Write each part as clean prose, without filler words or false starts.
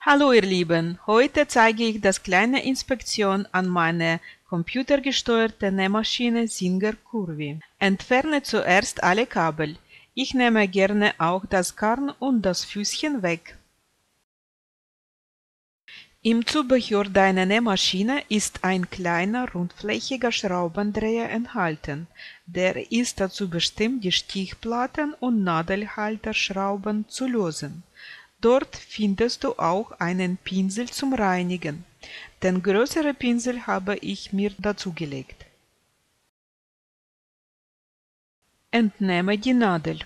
Hallo ihr Lieben, heute zeige ich das kleine Inspektion an meiner computergesteuerte Nähmaschine Singer Curvy. Entferne zuerst alle Kabel. Ich nehme gerne auch das Garn und das Füßchen weg. Im Zubehör deiner Nähmaschine ist ein kleiner rundflächiger Schraubendreher enthalten. Der ist dazu bestimmt, die Stichplatten und Nadelhalterschrauben zu lösen. Dort findest du auch einen Pinsel zum Reinigen. Den größeren Pinsel habe ich mir dazugelegt. Entnehme die Nadel.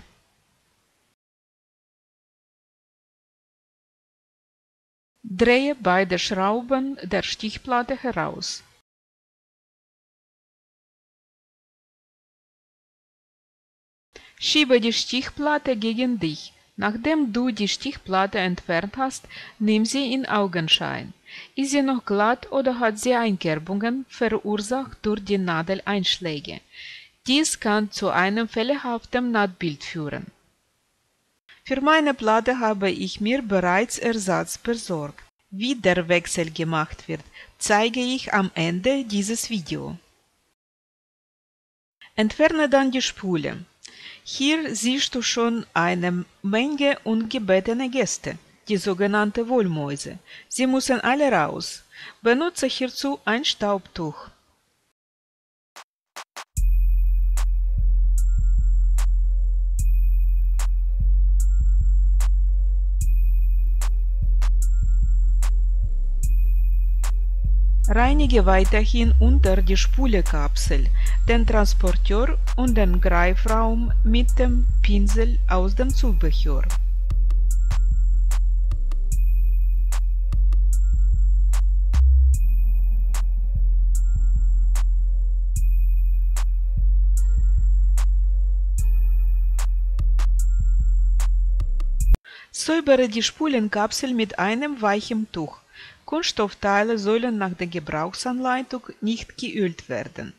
Drehe beide Schrauben der Stichplatte heraus. Schiebe die Stichplatte gegen dich. Nachdem du die Stichplatte entfernt hast, nimm sie in Augenschein. Ist sie noch glatt oder hat sie Einkerbungen, verursacht durch die Nadeleinschläge? Dies kann zu einem fehlerhaften Nahtbild führen. Für meine Platte habe ich mir bereits Ersatz besorgt. Wie der Wechsel gemacht wird, zeige ich am Ende dieses Videos. Entferne dann die Spule. Hier siehst du schon eine Menge ungebetene Gäste, die sogenannten Wollmäuse. Sie müssen alle raus. Benutze hierzu ein Staubtuch. Reinige weiterhin unter die Spulekapsel, den Transporteur und den Greifraum mit dem Pinsel aus dem Zubehör. Säubere die Spulenkapsel mit einem weichen Tuch. Kunststoffteile sollen nach der Gebrauchsanleitung nicht geölt werden,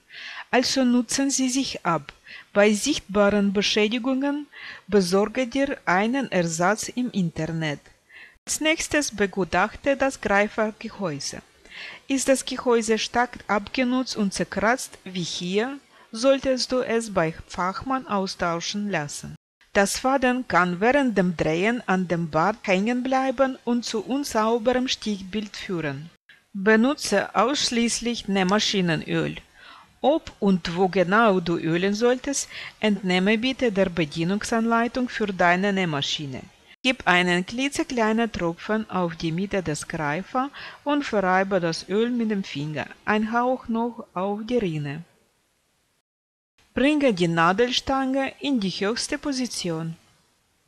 also nutzen sie sich ab. Bei sichtbaren Beschädigungen besorge dir einen Ersatz im Internet. Als nächstes begutachte das Greifergehäuse. Ist das Gehäuse stark abgenutzt und zerkratzt, wie hier, solltest du es bei Fachmann austauschen lassen. Das Faden kann während dem Drehen an dem Bart hängen bleiben und zu unsauberem Stichbild führen. Benutze ausschließlich Nähmaschinenöl. Ob und wo genau du ölen solltest, entnehme bitte der Bedienungsanleitung für deine Nähmaschine. Gib einen klitzekleinen Tropfen auf die Mitte des Greifers und verreibe das Öl mit dem Finger, ein Hauch noch auf die Rinne. Bringe die Nadelstange in die höchste Position.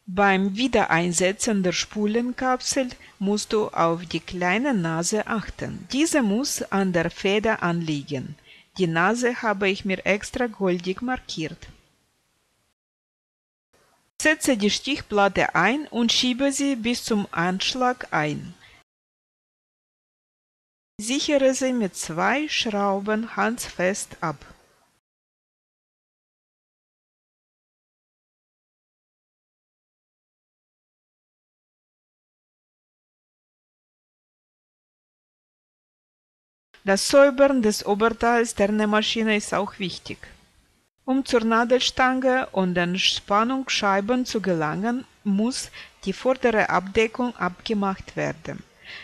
Beim Wiedereinsetzen der Spulenkapsel musst du auf die kleine Nase achten. Diese muss an der Feder anliegen. Die Nase habe ich mir extra goldig markiert. Setze die Stichplatte ein und schiebe sie bis zum Anschlag ein. Sichere sie mit 2 Schrauben handfest ab. Das Säubern des Oberteils der Nähmaschine ist auch wichtig. Um zur Nadelstange und den Spannungsscheiben zu gelangen, muss die vordere Abdeckung abgemacht werden.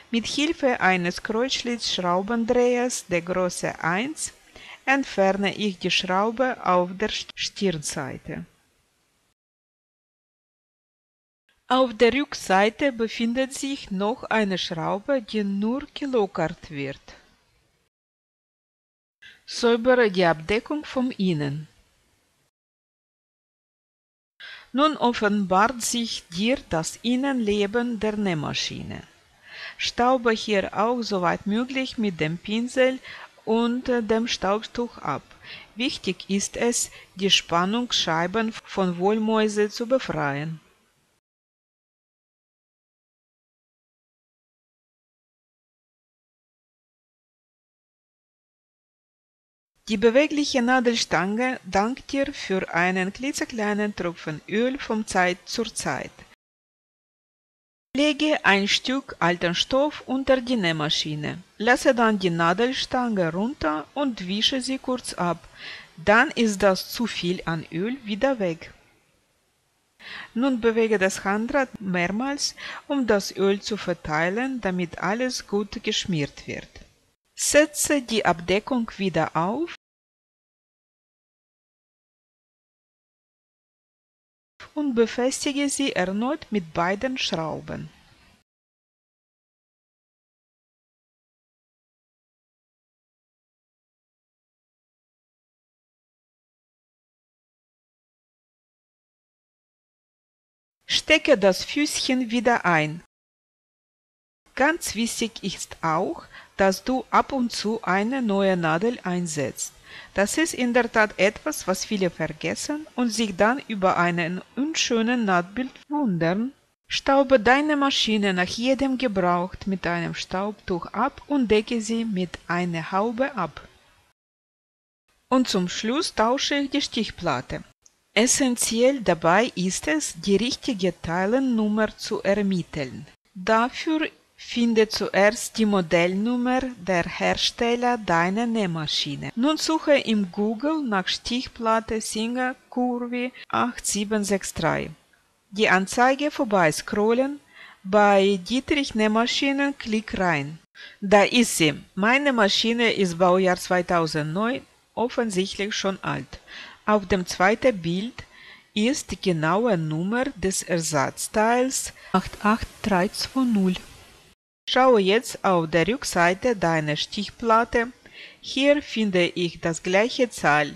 Mit Hilfe eines Kreuzschlitzschraubendrehers der Größe 1 entferne ich die Schraube auf der Stirnseite. Auf der Rückseite befindet sich noch eine Schraube, die nur gelockert wird. Säubere die Abdeckung von innen. Nun offenbart sich dir das Innenleben der Nähmaschine. Staube hier auch soweit möglich mit dem Pinsel und dem Staubtuch ab. Wichtig ist es, die Spannungsscheiben von Wollmäuse zu befreien. Die bewegliche Nadelstange dankt dir für einen klitzekleinen Tropfen Öl von Zeit zur Zeit. Lege ein Stück alten Stoff unter die Nähmaschine. Lasse dann die Nadelstange runter und wische sie kurz ab. Dann ist das zu viel an Öl wieder weg. Nun bewege das Handrad mehrmals, um das Öl zu verteilen, damit alles gut geschmiert wird. Setze die Abdeckung wieder auf und befestige sie erneut mit beiden Schrauben. Stecke das Füßchen wieder ein. Ganz wichtig ist auch, dass du ab und zu eine neue Nadel einsetzt. Das ist in der Tat etwas, was viele vergessen und sich dann über einen unschönen Nahtbild wundern. Staube deine Maschine nach jedem Gebrauch mit einem Staubtuch ab und decke sie mit einer Haube ab. Und zum Schluss tausche ich die Stichplatte. Essentiell dabei ist es, die richtige Teilennummer zu ermitteln. Dafür finde zuerst die Modellnummer der Hersteller deiner Nähmaschine. Nun suche im Google nach Stichplatte Singer Curvy 8763. Die Anzeige vorbei scrollen, bei Dietrich Nähmaschinen klick rein. Da ist sie. Meine Maschine ist Baujahr 2009, offensichtlich schon alt. Auf dem zweiten Bild ist die genaue Nummer des Ersatzteils 88320. Schaue jetzt auf der Rückseite deiner Stichplatte. Hier finde ich das gleiche Zahl.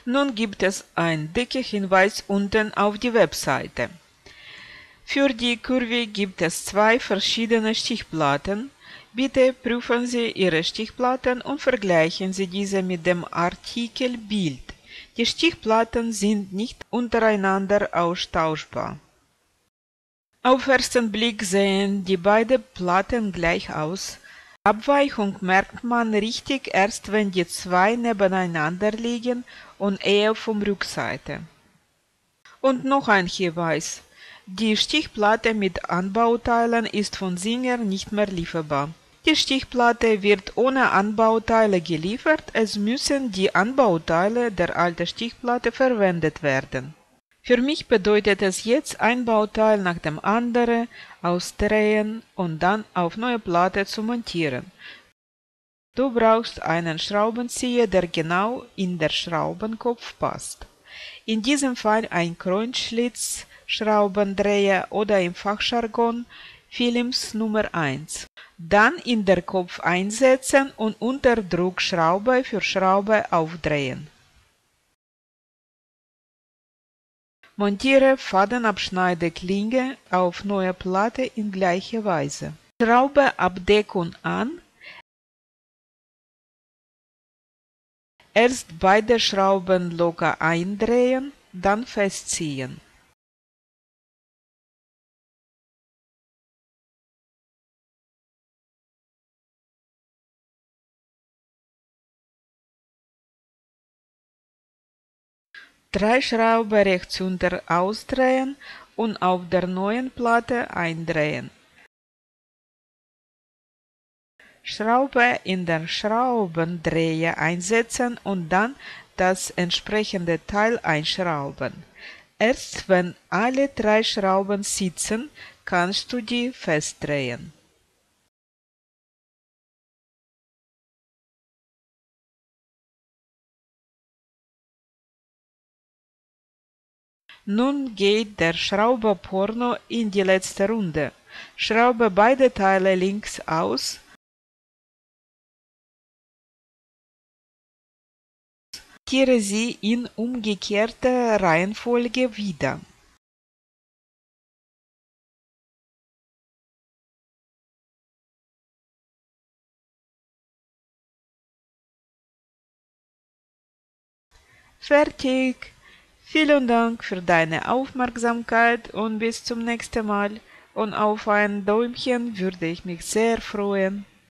Nun gibt es einen dicken Hinweis unten auf die Webseite. Für die Curvy gibt es 2 verschiedene Stichplatten. Bitte prüfen Sie Ihre Stichplatten und vergleichen Sie diese mit dem Artikel Bild. Die Stichplatten sind nicht untereinander austauschbar. Auf ersten Blick sehen die beiden Platten gleich aus. Abweichung merkt man richtig erst, wenn die 2 nebeneinander liegen und eher vom Rückseite. Und noch ein Hinweis. Die Stichplatte mit Anbauteilen ist von Singer nicht mehr lieferbar. Die Stichplatte wird ohne Anbauteile geliefert, es müssen die Anbauteile der alten Stichplatte verwendet werden. Für mich bedeutet es jetzt ein Bauteil nach dem anderen ausdrehen und dann auf neue Platte zu montieren. Du brauchst einen Schraubenzieher, der genau in den Schraubenkopf passt. In diesem Fall ein Kreuzschlitz, Schraubendreher oder im Fachjargon Phillips Nummer 1. Dann in den Kopf einsetzen und unter Druck Schraube für Schraube aufdrehen. Montiere Fadenabschneideklinge auf neue Platte in gleicher Weise. Schraube Abdeckung an. Erst beide Schrauben locker eindrehen, dann festziehen. Drei Schrauben rechts unter ausdrehen und auf der neuen Platte eindrehen. Schraube in den Schraubendreher einsetzen und dann das entsprechende Teil einschrauben. Erst wenn alle 3 Schrauben sitzen, kannst du die festdrehen. Nun geht der Schrauber-Porno in die letzte Runde. Schraube beide Teile links aus. Montiere sie in umgekehrter Reihenfolge wieder. Fertig! Vielen Dank für deine Aufmerksamkeit und bis zum nächsten Mal. Und auf ein Däumchen würde ich mich sehr freuen.